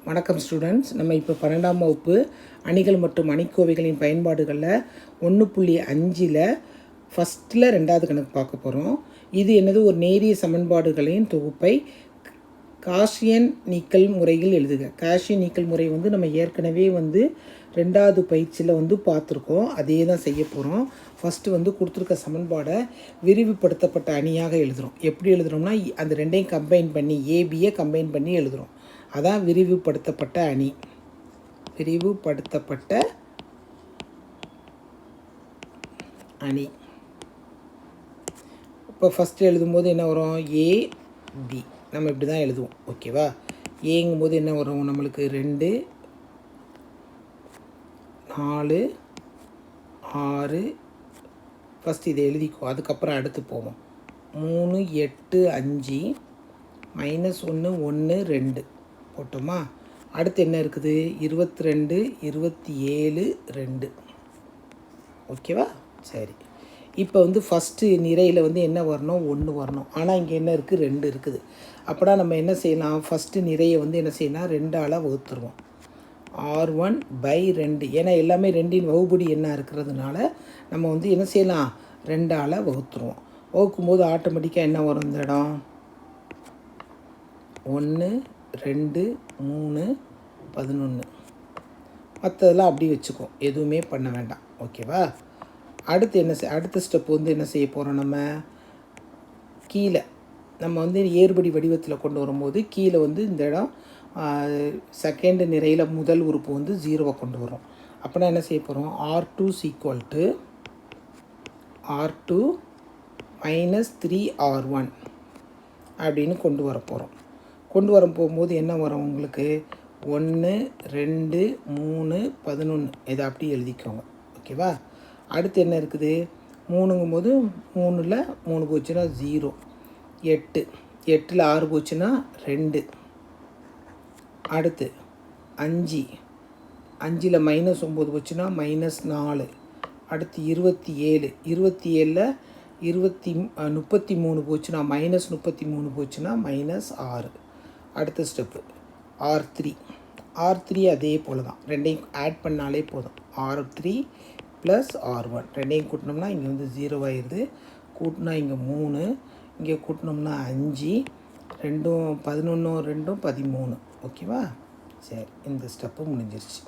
வணக்கம் ஸ்டூடெண்ட்ஸ். நம்ம இப்போ 12ஆம் வகுப்பு அணிகள் மற்றும் அணிக்கோவைகளின் பயன்பாடுகளில் 1.5ல் ஃபஸ்ட்டில் 2வது கணக்கு பார்க்க போகிறோம். இது என்னது, ஒரு நேரிய சமன்பாடுகளின் தொகுப்பை காஷியன் நீக்கல் முறையில் எழுதுக. காஷியன் நீக்கல் முறை நம்ம ஏற்கனவே 2வது பயிற்சியில் பார்த்துருக்கோம். அதே தான் செய்ய போகிறோம். ஃபஸ்ட்டு கொடுத்துருக்க சமன்பாடை விரிவுபடுத்தப்பட்ட அணியாக எழுதுகிறோம். எப்படி எழுதுகிறோம்னா, அந்த ரெண்டையும் கம்பைன் பண்ணி ஏபியை கம்பைன் பண்ணி எழுதுகிறோம். அதான் விரிவுபடுத்தப்பட்ட அணி. விரிவுபடுத்தப்பட்ட அணி. இப்போ ஃபஸ்ட்டு எழுதும்போது என்ன வரும், ஏபி நம்ம இப்படி தான் எழுதுவோம். ஓகேவா? ஏங்கும்போது என்ன வரும், நம்மளுக்கு 2 4 6. ஃபஸ்ட் இதை எழுதிக்குவோம், அதுக்கப்புறம் அடுத்து போவோம். 3 8 5 -1 1 2 போட்டோமா? அடுத்து என்ன இருக்குது, 22 27 2. ஓகேவா? சரி. இப்போ ஃபஸ்ட்டு நிறையில் என்ன வரணும், 1 வரணும். ஆனால் இங்கே என்ன இருக்குது, 2 இருக்குது. அப்படின்னா நம்ம என்ன செய்யலாம், ஃபஸ்ட்டு நிறையை என்ன செய்யலாம், 2ஆல் வகுத்துருவோம். R1/2. ஏன்னா எல்லாமே 2இன் வகுபடி என்ன இருக்கிறதுனால நம்ம என்ன செய்யலாம், 2ஆல் வகுத்துருவோம். வகுக்கும்போது ஆட்டோமேட்டிக்காக என்ன வரும், இந்த இடம் 1 2 3 11. மற்றதெல்லாம் அப்படி வச்சுக்கோ, எதுவுமே பண்ண வேண்டாம். ஓகேவா? அடுத்து அடுத்த ஸ்டெப் என்ன செய்ய போகிறோம், நம்ம கீழே நம்ம ஏறுபடி வடிவத்தில் கொண்டு வரும்போது கீழே இந்த இடம் செகண்ட் நிறையில் முதல் உறுப்பு 0 கொண்டு வரும். அப்படின்னா என்ன செய்ய போகிறோம், R2 = R2 - 3R1 அப்படின்னு கொண்டு வர போகிறோம். கொண்டு வர போகும்போது என்ன வரும், உங்களுக்கு 1 2 3 11. இதை அப்படி எழுதிக்கோங்க. ஓகேவா? அடுத்து என்ன இருக்குது, 3ங்கும்போது 3ல் 3 போச்சுன்னா 0. 8 8ல் 6 போச்சுன்னா 2. அடுத்து 5 5ல் -9 போச்சுன்னா -4. அடுத்து 27 27ல் 33 போச்சுன்னா -33 போச்சுன்னா -6. அடுத்த ஸ்டெப்பு R3 R3 அதே போல் தான், ரெண்டையும் ஆட் பண்ணாலே போதும். R3 + R1 ரெண்டையும் கூட்டினோம்னா இங்கே 0 ஆயிடுது. கூட்டினா இங்கே 3, இங்கே கூட்டினோம்னா 5, 2 11 2 13. ஓகேவா? சரி, இந்த ஸ்டெப்பு முடிஞ்சிருச்சு.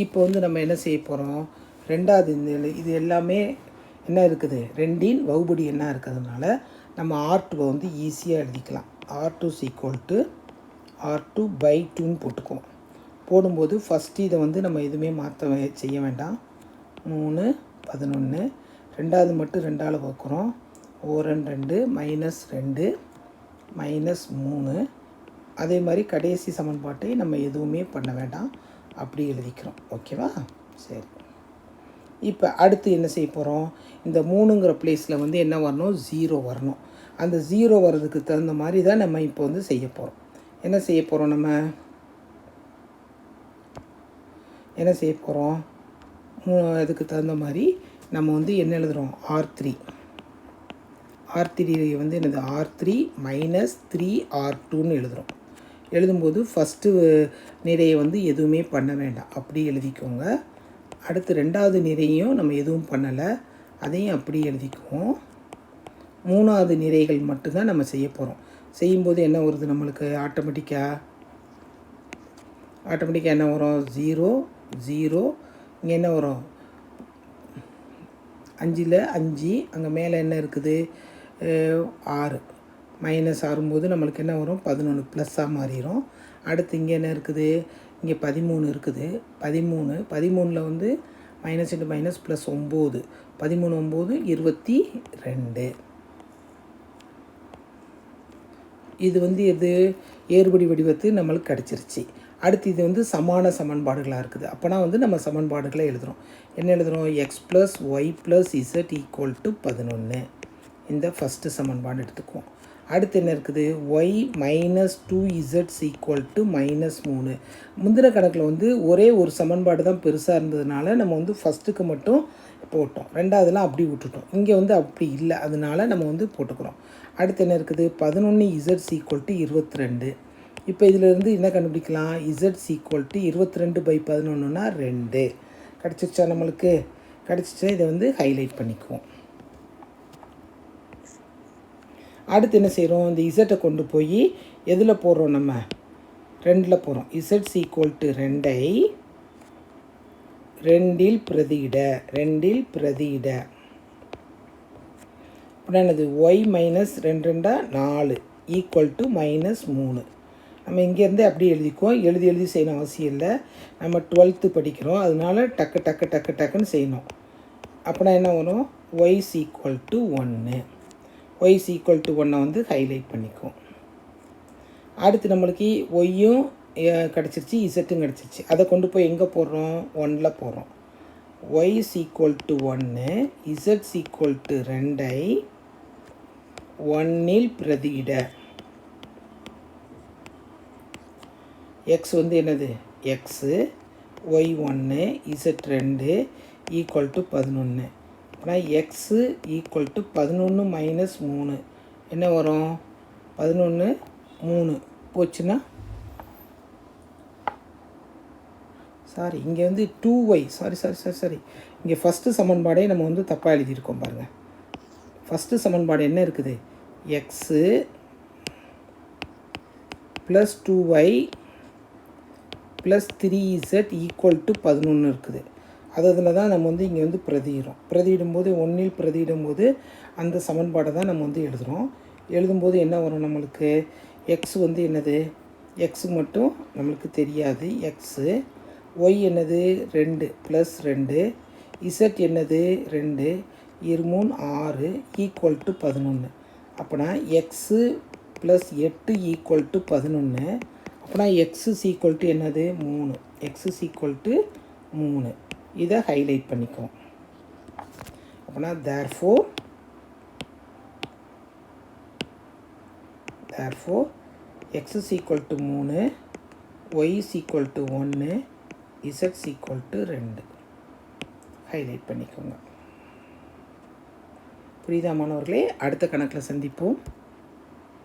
இப்போ நம்ம என்ன செய்ய போகிறோம், 2வது இது எல்லாமே என்ன இருக்குது, 2இன் வகுபடி என்ன இருக்கிறதுனால நம்ம R2 ஈஸியாக எழுதிக்கலாம். R2 = R2/2 போட்டுக்குவோம். போடும்போது ஃபஸ்ட்டு இதை நம்ம எதுவுமே மாற்ற செய்ய வேண்டாம். 3 11. 2வது மட்டும் 2ஆல் வகுக்கிறோம். 1 2 -2 -3. அதே மாதிரி கடைசி சமன்பாட்டை நம்ம எதுவுமே பண்ண வேண்டாம், அப்படி எழுதிக்கிறோம். ஓகேவா? சரி. இப்போ அடுத்து என்ன செய்ய போகிறோம், இந்த 3ங்கிற பிளேஸில் என்ன வரணும், 0 வரணும். அந்த 0 வர்றதுக்கு தகுந்த மாதிரி தான் நம்ம இப்போ செய்ய போகிறோம். என்ன செய்ய போகிறோம், நம்ம என்ன செய்ய போகிறோம், அதுக்கு தகுந்த மாதிரி நம்ம என்ன எழுதுகிறோம், R3 என்னது, R3 - 3R2ன்னு எழுதுகிறோம். எழுதும்போது ஃபஸ்ட்டு நிறையை எதுவுமே பண்ண வேண்டாம், அப்படி எழுதிக்கோங்க. அடுத்து 2வது நிறையும் நம்ம எதுவும் பண்ணலை, அதையும் அப்படி எழுதிக்குவோம். 3வது நிறைகள் மட்டும்தான் நம்ம செய்ய போகிறோம். செய்யும்போது என்ன வருது, நம்மளுக்கு ஆட்டோமேட்டிக்காக என்ன வரும், 0 0. இங்கே என்ன வரும், 5ல் 5, அங்கே மேலே என்ன இருக்குது, 6. -6 நம்மளுக்கு என்ன வரும், 11 ப்ளஸ்ஸாக மாறிடும். அடுத்து இங்கே என்ன இருக்குது, இங்கே 13 இருக்குது. 13ல் -2 +9. 13 9 22. இது எது, ஏறுபடி வடிவத்து நம்மளுக்கு கிடச்சிருச்சு. அடுத்து இது சமான சமன்பாடுகளாக இருக்குது. அப்போனா நம்ம சமன்பாடுகளை எழுதுகிறோம். என்ன எழுதுகிறோம், x + y + z = 11. இந்த ஃபஸ்ட்டு சமன்பாடு எடுத்துக்குவோம். அடுத்து என்ன இருக்குது, y - 2z = -3. முந்தின கணக்கில் ஒரே ஒரு சமன்பாடு தான் பெருசாக இருந்ததுனால நம்ம ஃபஸ்ட்டுக்கு மட்டும் போட்டோம். 2வதுலாம் அப்படி விட்டுட்டோம். இங்கே அப்படி இல்லை, அதனால நம்ம போட்டுக்கிறோம். அடுத்து என்ன இருக்குது, 11z = 22. இப்போ இதிலிருந்து என்ன கண்டுபிடிக்கலாம்? இசட் ஈக்குவல் டு 22/11னா 2 கிடச்சிருச்சா நம்மளுக்கு? கிடச்சிச்சா இதை வந்து ஹைலைட் பண்ணிக்குவோம். அடுத்து என்ன செய்கிறோம்? இந்த இசட்டை கொண்டு போய் எதில் போடுறோம்? நம்ம 2ல் போகிறோம். இசட் ஈக்குவல் டு 2ஐ 2ல் பிரதியிட அப்படின்னா என்னது? Y minus 2 2 4 equal to -3. நம்ம இங்கேருந்து அப்படியே எழுதிக்குவோம். எழுதி செய்யணும் அவசியம் இல்லை. நம்ம 12th படிக்கிறோம், அதனால டக்குன்னு செய்யணும். அப்படின்னா என்ன வரும்? Y equal to 1. Y equal to 1 வந்து ஹைலைட் பண்ணிக்குவோம். அடுத்து நம்மளுக்கு ஒய்யும் கிடச்சிருச்சு, இசட்டும் கிடச்சிருச்சு. அதை கொண்டு போய் எங்கே போடுறோம்? 1ல் போடுறோம். Y equal to 1, Z equal to 2ஐ 1ல் பிரதியிட. எக்ஸ் வந்து என்னது? X, Y 1, Z 2 equal to 11. அப்படின்னா எக்ஸு ஈக்குவல் டு 11 - 3 என்ன வரும்? 11 3 போச்சுன்னா சாரி, இங்கே வந்து 2y சாரி இங்கே ஃபஸ்ட்டு சமன்பாடே நம்ம வந்து தப்பாக எழுதியிருக்கோம் பாருங்கள். ஃபஸ்ட்டு சமன்பாடு என்ன இருக்குது? X plus 2y plus 3z equal to 11 இருக்குது. அதில் தான் நம்ம வந்து இங்கே வந்து பிரதியிடும்போது 1ல் பிரதியிடும்போது அந்த சமன்பாடை தான் நம்ம வந்து எழுதும்போது என்ன வரும் நம்மளுக்கு? எக்ஸ் வந்து என்னது? எக்ஸு மட்டும் நம்மளுக்கு தெரியாது. எக்ஸு, ஒய் என்னது? 2 ப்ளஸ் 2, இசட் என்னது? 2 3 6 ஈக்குவல் டு 11. அப்போனா எக்ஸு ப்ளஸ் 8 ஈக்குவல் டு 11. அப்போனா எக்ஸு ஈக்குவல் டு என்னது? 3. X equal to 3. இதை ஹைலைட் பண்ணிக்குவோம். அப்போனா therefore x is equal to 3, y is equal to 1, z is equal to 2. Highlight பண்ணிக்கோங்க. புரியுதா மாணவர்களே? அடுத்த கணக்கில் சந்திப்போம்.